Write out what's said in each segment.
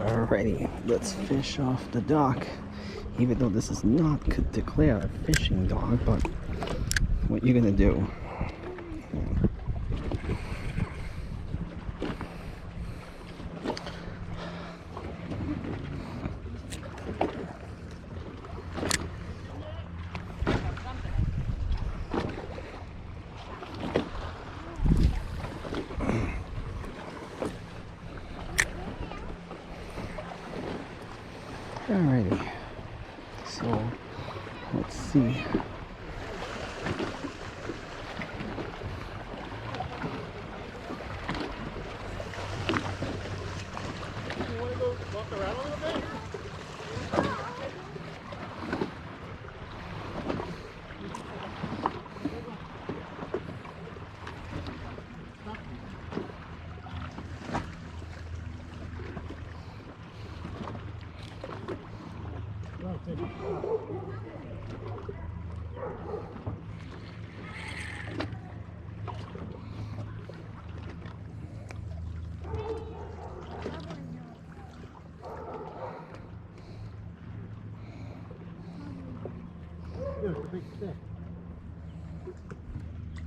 Alrighty, let's fish off the dock. Even though this is not declared a fishing dock, but what you gonna do? Alrighty, so let's see. Here's the big stick.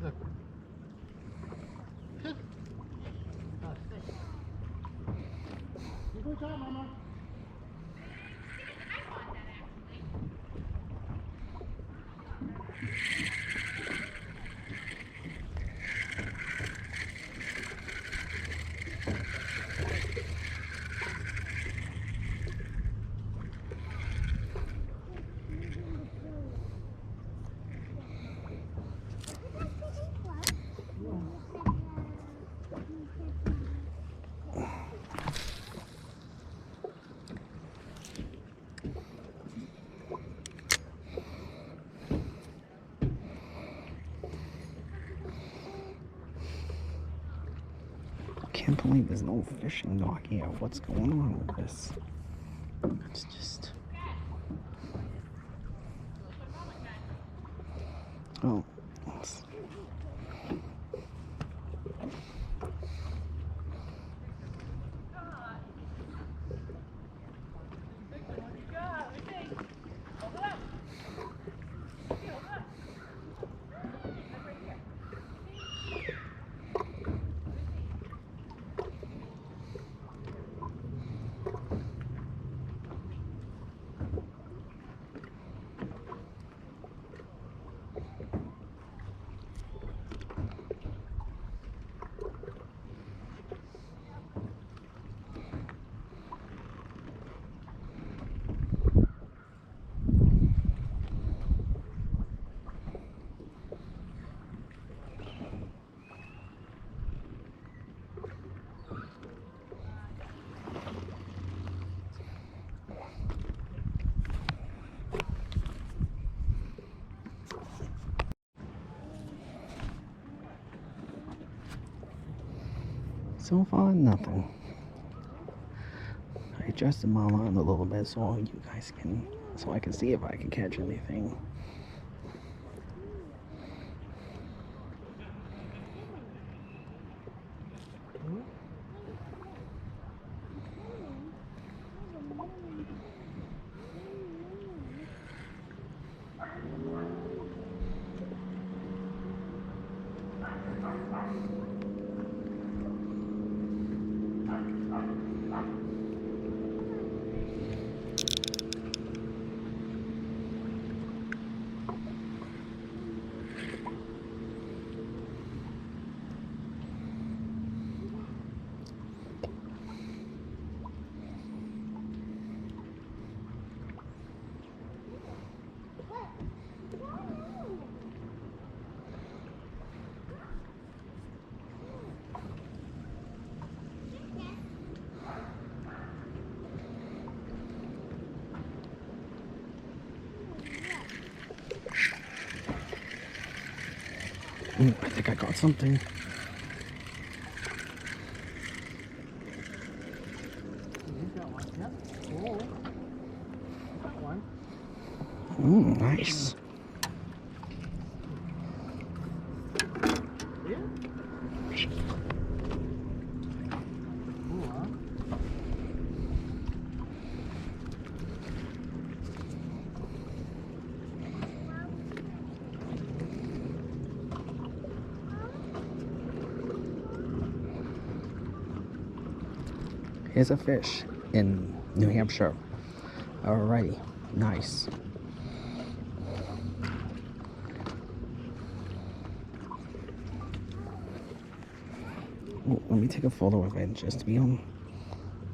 Look. Good job, Mama. Can't believe there's no fishing dock here. What's going on with this? It's just... Oh. So far, nothing. I adjusted my line a little bit so you guys can, so I can see if I can catch anything. Ooh, I think I got something. You got one, yep. Oh, got one. Ooh, nice. Yeah. Cool, huh? Here's a fish in New Hampshire. Alrighty, nice. Ooh, let me take a photo of it just to be on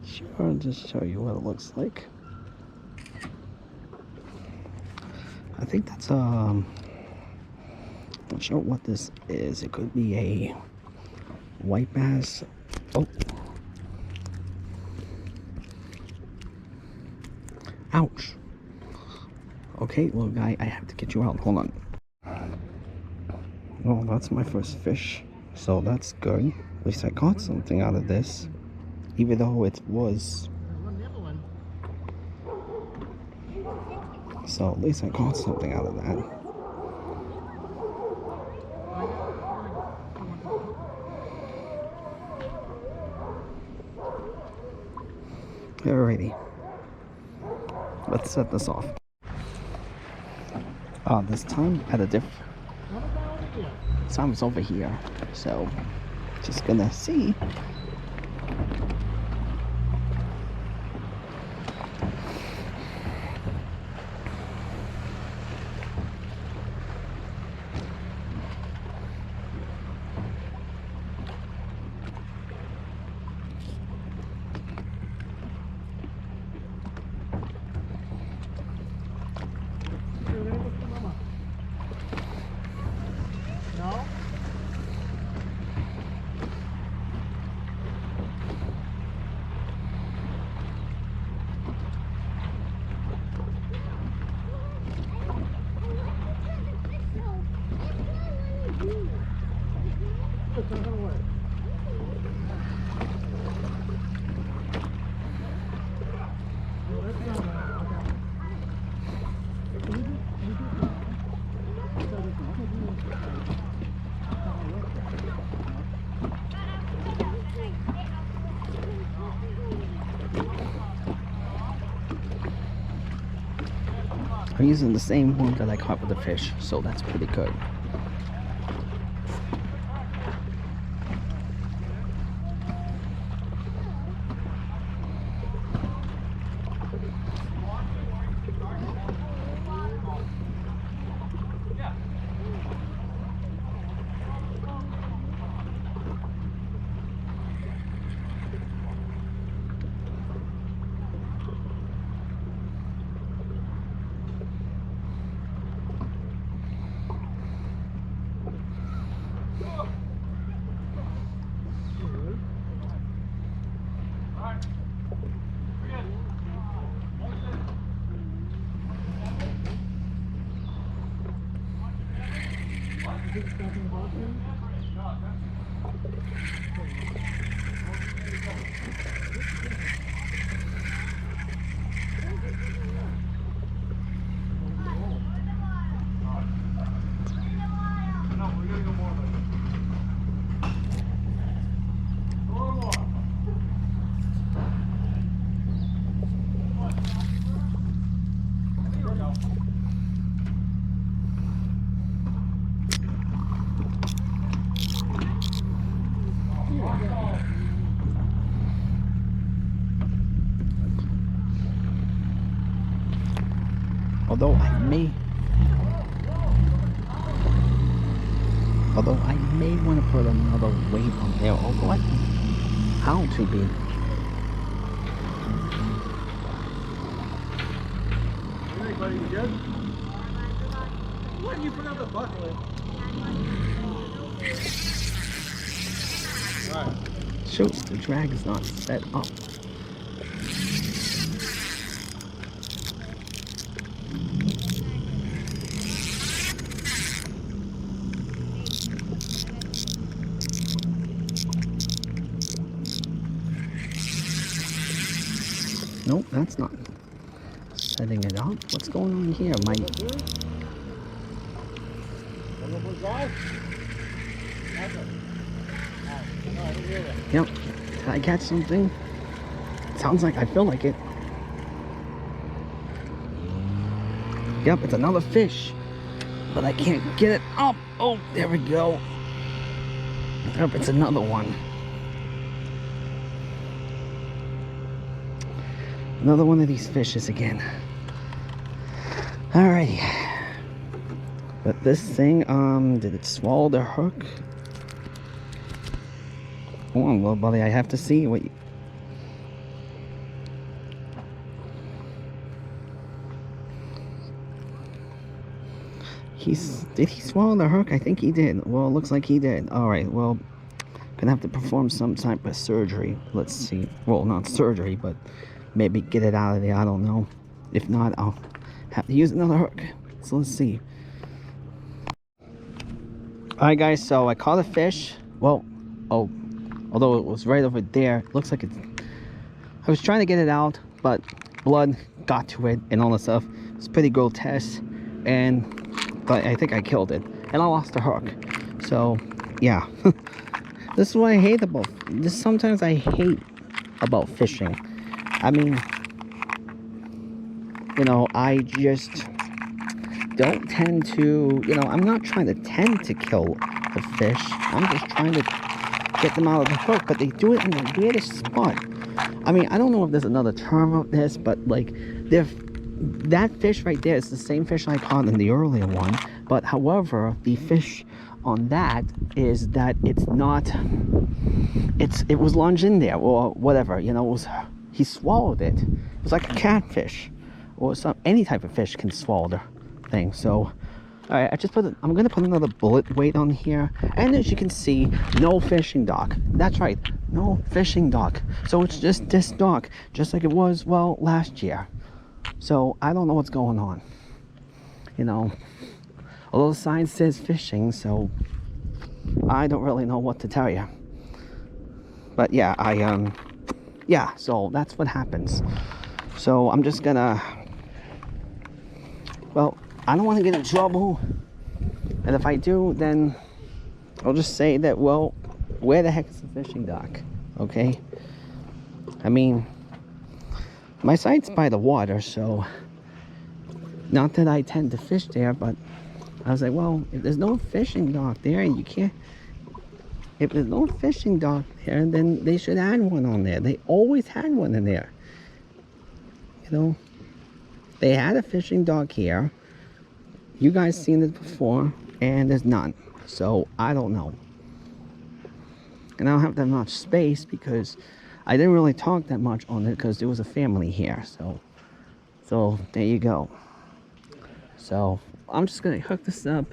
sure, just show you what it looks like. I think that's not sure what this is. It could be a white bass. Oh, ouch. Okay, little guy, I have to get you out. Hold on. Well, that's my first fish, so that's good. At least I caught something out of this, even though it was. So at least I caught something out of that. Alrighty, let's set this off. This time at a this time it's over here, so just gonna see. I'm using the same one that I caught with the fish, so that's pretty good. Although I may want to put another weight on there, although I don't know how to be. Hey buddy, you good? Why didn't you put out the bucket? Alright. Shoot, the drag is not set up. Nope, that's not setting it up. What's going on here? Yep. Did I catch something? Sounds like I feel like it. Yep, it's another fish. But I can't get it up. Oh, there we go. Yep, it's another one. Another one of these fishes again. Alrighty. But this thing, did it swallow the hook? Come on, little buddy, I have to see what you... Did he swallow the hook? I think he did. Well, it looks like he did. Alright, well, gonna have to perform some type of surgery. Let's see. Well, not surgery, but maybe get it out of there. I don't know. If not, I'll have to use another hook. So let's see. Alright guys, so I caught a fish. Well, although it was right over there, it looks like it's... I was trying to get it out, but blood got to it and all that stuff. It's pretty grotesque, but I think I killed it. And I lost the hook. So, yeah. This is what I hate about this. Sometimes I hate about fishing. I mean, you know, I just don't tend to, you know, I'm not trying to tend to kill the fish. I'm just trying to get them out of the hook, but they do it in the weirdest spot. I mean, I don't know if there's another term of this, but like, that fish right there is the same fish I caught in the earlier one, but however, the fish on that is that it's not, it was lunged in there or whatever, you know, he swallowed it. It was like a catfish or any type of fish can swallow the thing. So all right, I'm gonna put another bullet weight on here, and as you can see, no fishing dock. That's right, no fishing dock. So it's just this dock, just like it was, well, last year. So I don't know what's going on, you know, although the sign says fishing, so I don't really know what to tell you. But yeah, yeah, so that's what happens. So I'm just gonna, well, I don't want to get in trouble, and if I do, then I'll just say that, well, where the heck is the fishing dock? Okay, I mean, my site's by the water, so not that I tend to fish there, but I was like, well, if there's no fishing dock there, you can't, if there's no fishing dock there, then they should add one on there. They always had one in there, you know. They had a fishing dock here. You guys seen it before, and there's none. So I don't know. And I don't have that much space because I didn't really talk that much on it because there was a family here. So there you go. So I'm just gonna hook this up,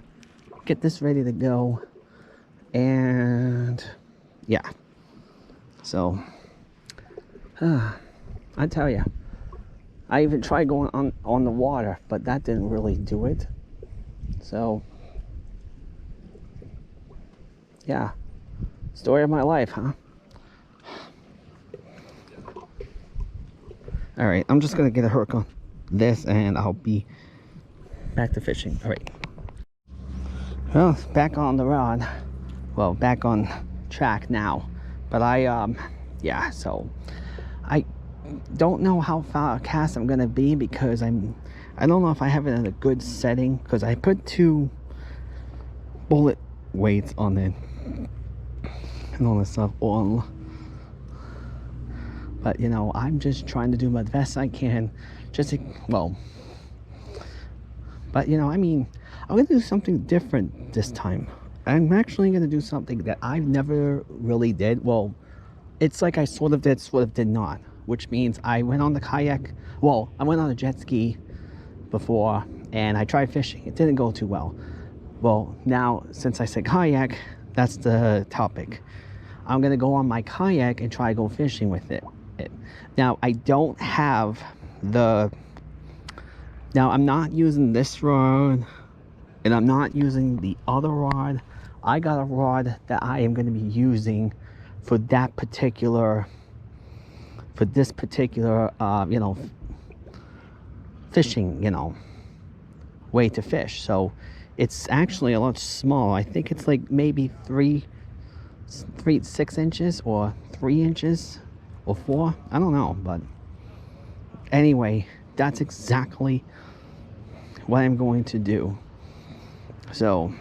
get this ready to go, and yeah. So I tell you, I even tried going on the water, but that didn't really do it. So yeah, story of my life, huh? All right, I'm just gonna get a hook on this and I'll be back to fishing. All right, well, back on the rod, well, back on track now. But yeah, so I don't know how far cast I'm gonna be because I don't know if I have it in a good setting, because I put 2 bullet weights on it and all this stuff on. But you know, I'm just trying to do my best I can, just to, well, but you know, I mean, I'm gonna do something different this time. I'm actually gonna do something that I've never really did. Well, it's like I sort of did not, which means I went on the kayak. Well, I went on a jet ski before and I tried fishing. It didn't go too well. Well, now since I said kayak, that's the topic. I'm gonna go on my kayak and try go fishing with it. Now I don't have now I'm not using this rod and I'm not using the other rod. I got a rod that I am going to be using for this particular you know, fishing, you know, way to fish. So it's actually a lot small. I think it's like maybe 6 inches or 3 inches or 4, I don't know. But anyway, that's exactly what I'm going to do. So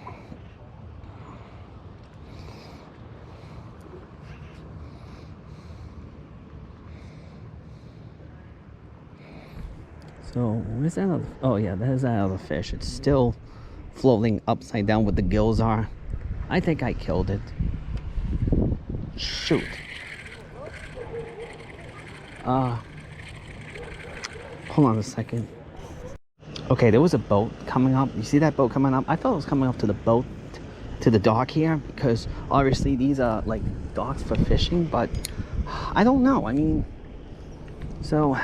So where's that other? Oh yeah, there's that other fish. It's still floating upside down where the gills are. I think I killed it. Shoot. Hold on a second. Okay, there was a boat coming up. You see that boat coming up? I thought it was coming up to the boat, to the dock here, because obviously these are like docks for fishing, but I don't know. I mean, so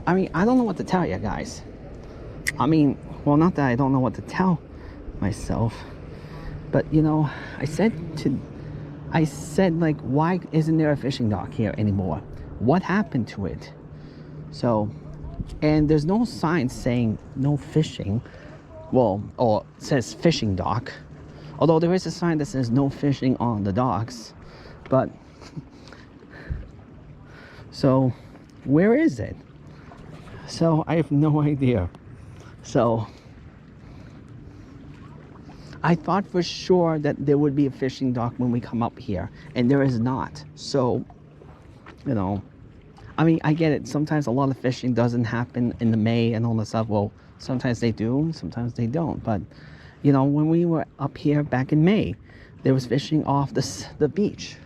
I don't know what to tell you guys. I mean, well, not that I don't know what to tell myself, but you know, I said like, why isn't there a fishing dock here anymore? What happened to it? So, and there's no sign saying no fishing. Well, or it says fishing dock, although there is a sign that says no fishing on the docks. But so where is it? So I have no idea. So I thought for sure that there would be a fishing dock when we come up here, and there is not. So, you know, I mean, I get it. Sometimes a lot of fishing doesn't happen in the May and all that stuff. Well, sometimes they do, sometimes they don't. But, you know, when we were up here back in May, there was fishing off the beach.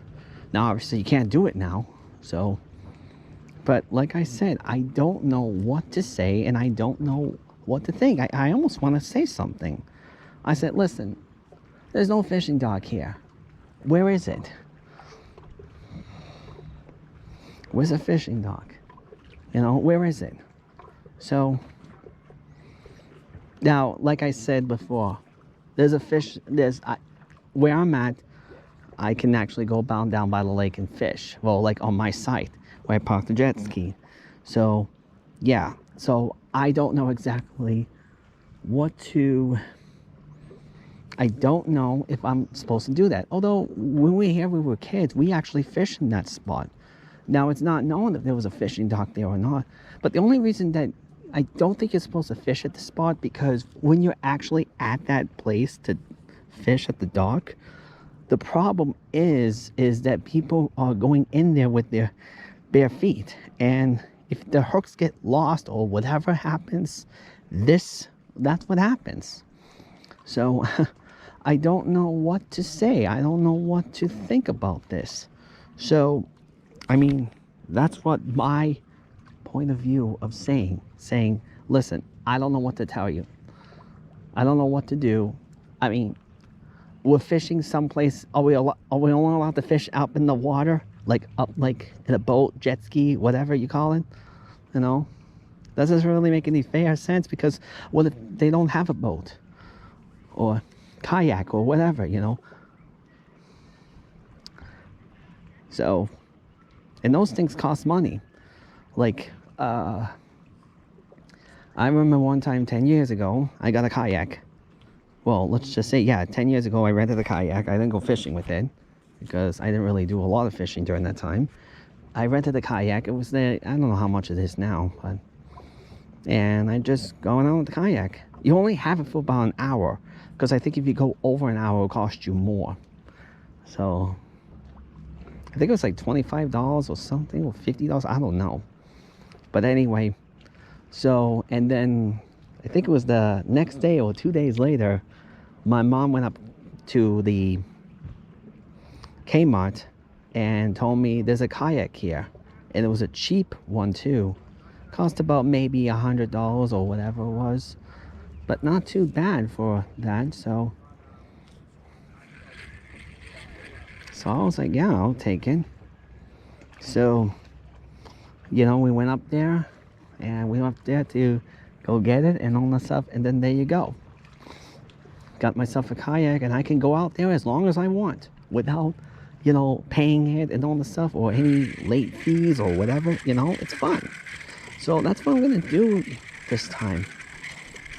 Now, obviously, you can't do it now. So, but like I said, I don't know what to say, and I don't know what to think. I almost want to say something. I said, listen, there's no fishing dock here. Where is it? Where's a fishing dock? You know, where is it? So, now, like I said before, there's a fish, where I'm at, I can actually go down by the lake and fish. Well, like on my site, where I parked the jet ski. So, yeah. So, I don't know exactly what to... I don't know if I'm supposed to do that. Although, when we were kids, we actually fished in that spot. Now, it's not known if there was a fishing dock there or not. But the only reason that I don't think you're supposed to fish at the spot, because when you're actually at that place to fish at the dock, the problem is that people are going in there with their bare feet. And if the hooks get lost or whatever happens, that's what happens. So... I don't know what to say. I don't know what to think about this. So, I mean, that's what my point of view of saying, listen, I don't know what to tell you. I don't know what to do. I mean, we're fishing someplace. Are we only allowed to fish up in the water? Like up, like in a boat, jet ski, whatever you call it? You know? That doesn't really make any fair sense, because what if they don't have a boat? Or... kayak or whatever, you know. So, and those things cost money. Like, I remember one time 10 years ago, I got a kayak. Well, let's just say, yeah, 10 years ago I rented a kayak. I didn't go fishing with it, because I didn't really do a lot of fishing during that time. I rented a kayak. It was there, I don't know how much it is now, but, and I just going out with the kayak. You only have it for about an hour, because I think if you go over an hour, it'll cost you more. So, I think it was like $25 or something, or $50, I don't know. But anyway, so, and then, I think it was the next day or 2 days later, my mom went up to the Kmart and told me there's a kayak here. And it was a cheap one too. Cost about maybe $100 or whatever it was. But not too bad for that, so I was like, yeah, I'll take it. So, you know, we went up there, and we went up there to go get it and all that stuff, and then there you go. Got myself a kayak, and I can go out there as long as I want without, you know, paying it and all the stuff, or any late fees or whatever, you know, it's fun. So that's what I'm gonna do this time.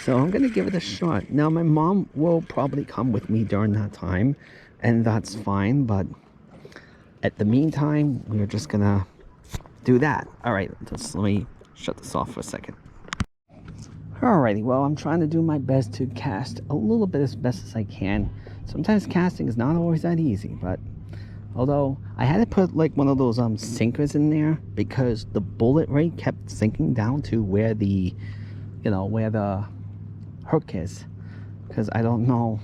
So I'm gonna give it a shot. Now my mom will probably come with me during that time, and that's fine, but at the meantime, we're just gonna do that. Alright, let me shut this off for a second. Alrighty, well, I'm trying to do my best to cast a little bit as best as I can. Sometimes casting is not always that easy, but Although I had to put like one of those sinkers in there because the bullet rate kept sinking down to where the, you know, where the hook is. Because I don't know.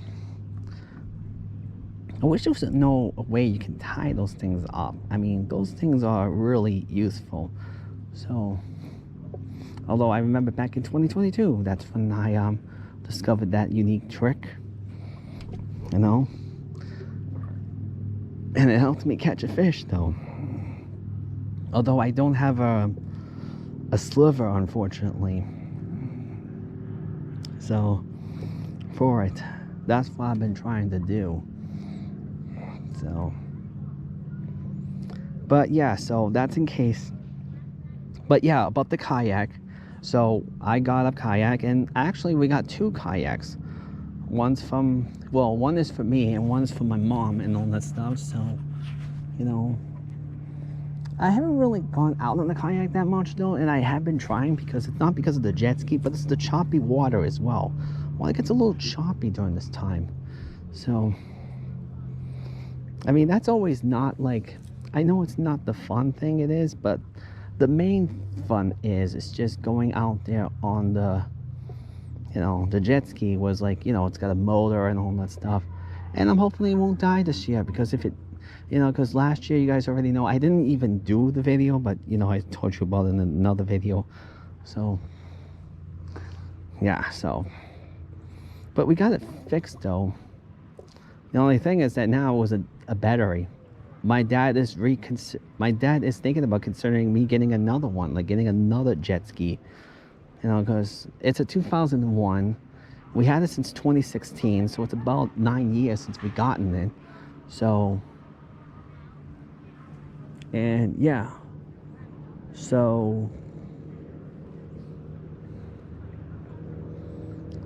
I wish there was no way you can tie those things up. I mean, those things are really useful. So, although I remember back in 2022, that's when I discovered that unique trick, you know. And it helped me catch a fish, though. Although I don't have a sliver, unfortunately. So, for it, that's what I've been trying to do. So, but yeah, so that's in case. But yeah, about the kayak. So I got a kayak, and actually we got 2 kayaks. One's from, well, one is for me and one's for my mom and all that stuff. So, you know, I haven't really gone out on the kayak that much though, and I have been trying because it's not because of the jet ski, but it's the choppy water as well. Well, it gets a little choppy during this time. So, I mean, that's always not like, I know it's not the fun thing it is, but the main fun is just going out there on the, you know, the jet ski was like, you know, it's got a motor and all that stuff. And I'm hoping it won't die this year, because if it, you know, because last year, you guys already know, I didn't even do the video, but, you know, I told you about it in another video. So, yeah, so. But we got it fixed, though. The only thing is that now it was a battery. My dad is thinking about considering me getting another one, like getting another jet ski. You know, because it's a 2001. We had it since 2016, so it's about 9 years since we gotten it. So, and yeah, so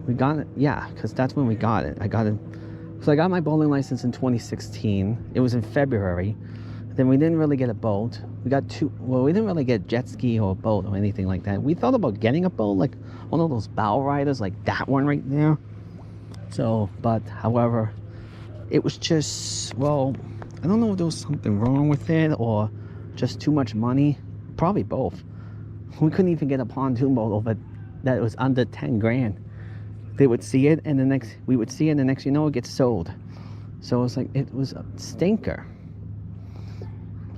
we got it, yeah, because that's when we got it. I got it, so I got my bowling license in 2016. It was in February. Then we didn't really get a boat. We got 2, well, we didn't really get a jet ski or a boat or anything like that. We thought about getting a boat, like one of those bow riders, like that one right there. So, but however, it was just, well, I don't know if there was something wrong with it or just too much money. Probably both. We couldn't even get a pontoon boat over that was under 10 grand. They would see it, and we would see it, and the next you know, it gets sold. So it was like, it was a stinker.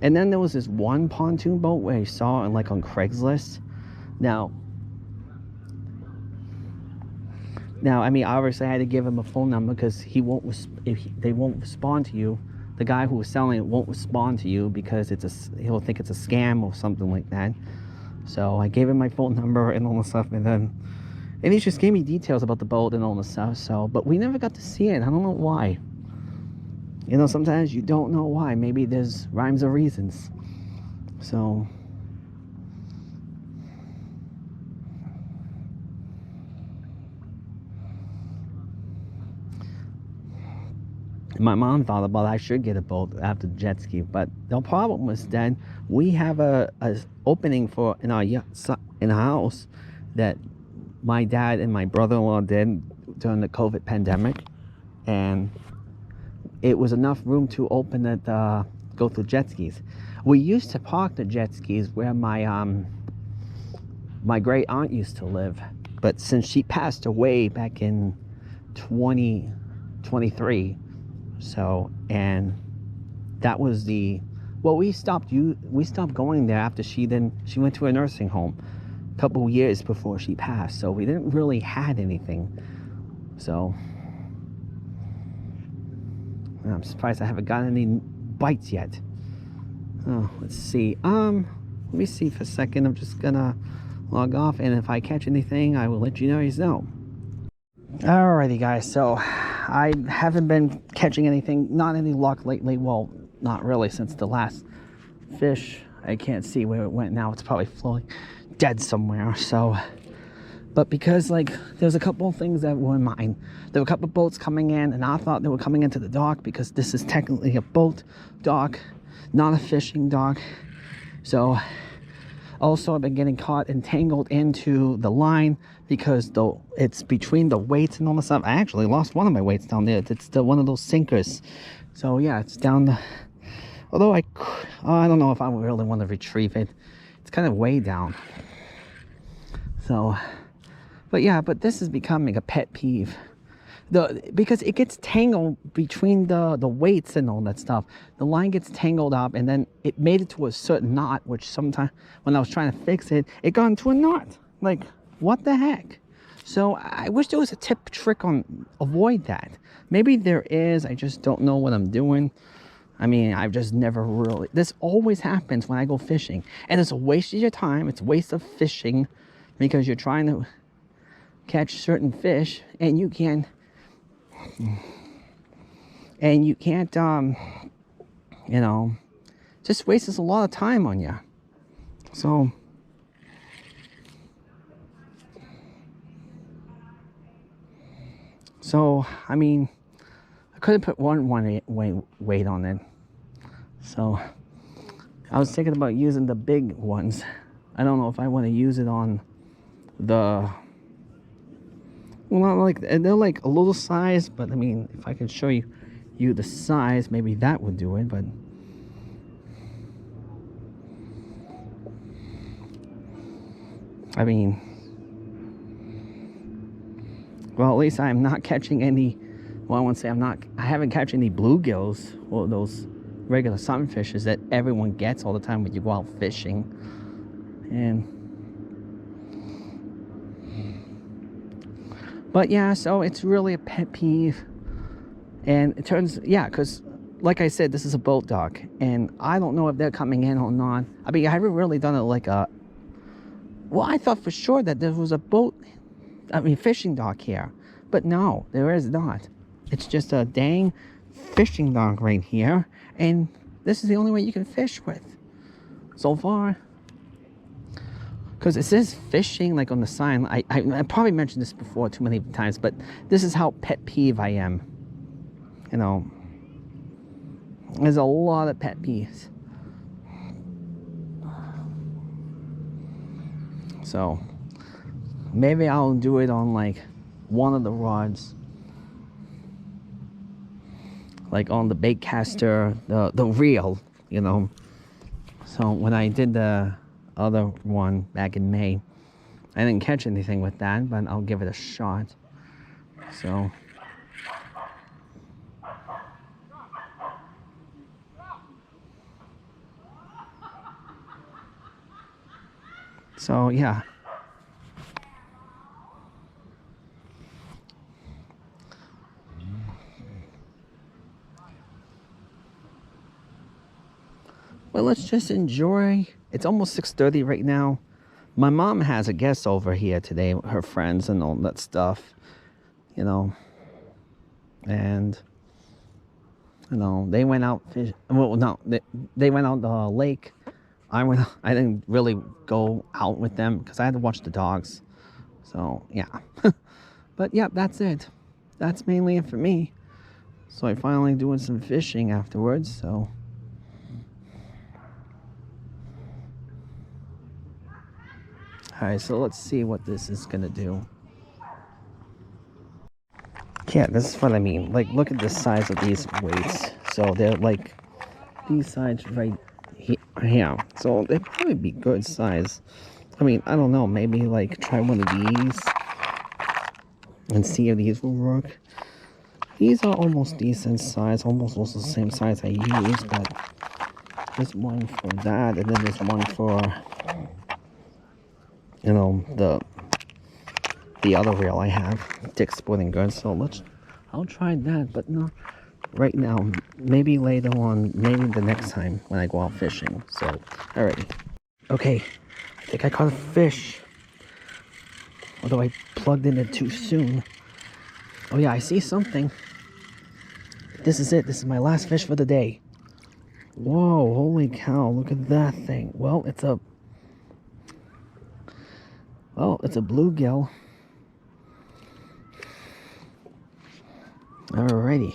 And then there was this one pontoon boat where I saw it like on Craigslist. Now, I mean, obviously I had to give him a phone number because he won't, they won't respond to you. The guy who was selling it won't respond to you because he'll think it's a scam or something like that. So I gave him my phone number and all the stuff, and he just gave me details about the boat and all the stuff. So, but we never got to see it. I don't know why. You know, sometimes you don't know why. Maybe there's rhymes or reasons. So, my mom thought about I should get a boat after the jet ski, but the problem was that we have a opening for in our house that my dad and my brother-in-law did during the COVID pandemic, and it was enough room to open it, go through jet skis. We used to park the jet skis where my great aunt used to live, but since she passed away back in 2023, so, and that was we stopped going there after she went to a nursing home a couple years before she passed, so we didn't really had anything. So I'm surprised I haven't gotten any bites yet. Oh, let's see. Let me see for a second. I'm just gonna log off, and if I catch anything, I will let you know. Alrighty, guys. So I haven't been catching anything. Not any luck lately. Well, not really since the last fish. I can't see where it went now. It's probably floating dead somewhere. So, but because like there's a couple of things that were in mine. There were a couple of boats coming in, and I thought they were coming into the dock because this is technically a boat dock, not a fishing dock. So also I've been getting caught and tangled into the line because it's between the weights and all the stuff. I actually lost one of my weights down there. It's one of those sinkers. So yeah, it's down Although I don't know if I really want to retrieve it. It's kind of way down. So, but yeah, but this is becoming a pet peeve. Because it gets tangled between the weights and all that stuff. The line gets tangled up, and then it made it to a certain knot, which sometimes when I was trying to fix it, it got into a knot. Like, what the heck? So I wish there was a trick on avoid that. Maybe there is, I just don't know what I'm doing. I mean, I've just never really, this always happens when I go fishing, and it's a waste of your time. It's a waste of fishing because you're trying to catch certain fish, and you can't, you know, just wastes a lot of time on you. So I mean, I could have put one weight on it. So I was thinking about using the big ones. I don't know if I want to use it on the, well, not like, they're like a little size, but I mean, if I can show you the size, maybe that would do it. But I mean, well, at least I'm not catching any, well, I won't say I haven't catch any bluegills or those regular sunfishes that everyone gets all the time when you go out fishing. But yeah, so it's really a pet peeve. And it turns, yeah, because like I said, this is a boat dock, and I don't know if they're coming in or not. I mean, I haven't really done it like a, well, I thought for sure that there was a fishing dock here, but no, there is not. It's just a dang fishing dock right here, and this is the only way you can fish with so far. Because it says fishing like on the sign. I probably mentioned this before too many times, but this is how pet peeve I am. You know, there's a lot of pet peeves. So maybe I'll do it on like one of the rods, like on the bait caster, the reel, you know. So when I did the other one back in May, I didn't catch anything with that, but I'll give it a shot. So yeah. Well, let's just enjoy. It's almost 6:30 right now. My mom has a guest over here today, her friends and all that stuff, you know. And, you know, they went out fish. Well, no, they went out the lake. I didn't really go out with them because I had to watch the dogs. So yeah. But yeah, that's it. That's mainly it for me. So I finally doing some fishing afterwards. So all right, so let's see what this is gonna do. Yeah, this is what I mean. Like, look at the size of these weights. So they're like these sides right here. So they'd probably be good size. I mean, I don't know. Maybe like try one of these and see if these will work. These are almost decent size, almost the same size I use, but there's one for that, and then there's one for, you know, the other reel I have, Dick's Sporting Goods. So I'll try that, but no, right now, maybe later on, maybe the next time when I go out fishing. So, alrighty. Okay, I think I caught a fish, although I plugged in it too soon. Oh yeah, I see something. This is it. This is my last fish for the day. Whoa, holy cow, look at that thing. Well, it's a bluegill. Alrighty.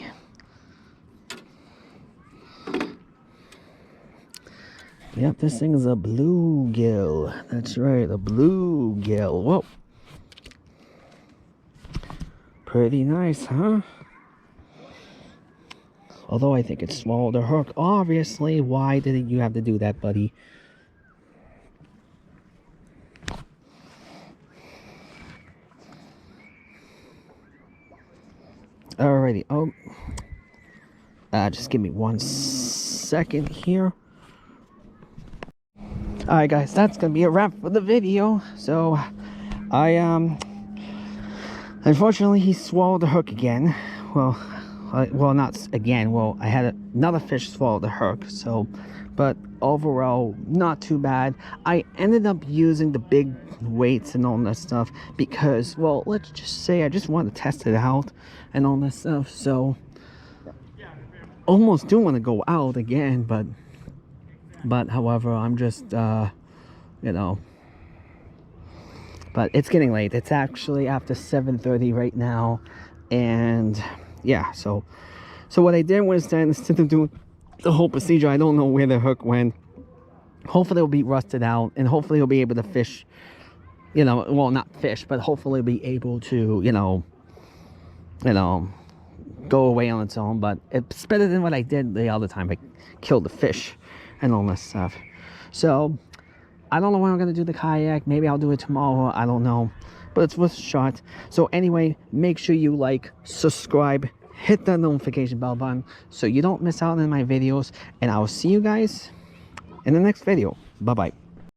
Yep, this thing is a bluegill. That's right, a bluegill. Whoa. Pretty nice, huh? Although I think it swallowed the hook. Obviously, why did you have to do that, buddy? Alrighty. Oh, just give me 1 second here. Alright, guys, that's gonna be a wrap for the video. So, unfortunately, he swallowed the hook again. Well, not again. Well, I had another fish swallow the hook. So, but overall, not too bad. I ended up using the big weights and all that stuff because, well, let's just say I just wanted to test it out and all that stuff. So, almost do want to go out again, but however, I'm just, you know. But it's getting late. It's actually after 7:30 right now, and yeah. So what I did was that instead of doing the whole procedure, I don't know where the hook went. Hopefully it'll be rusted out, and hopefully he'll be able to fish. You know, well, not fish, but hopefully be able to, you know, go away on its own. But it's better than what I did the other time. I killed the fish and all that stuff. So I don't know when I'm gonna do the kayak. Maybe I'll do it tomorrow. I don't know, but it's worth a shot. So anyway, make sure you like, subscribe, hit that notification bell button so you don't miss out on my videos, and I will see you guys in the next video. Bye bye.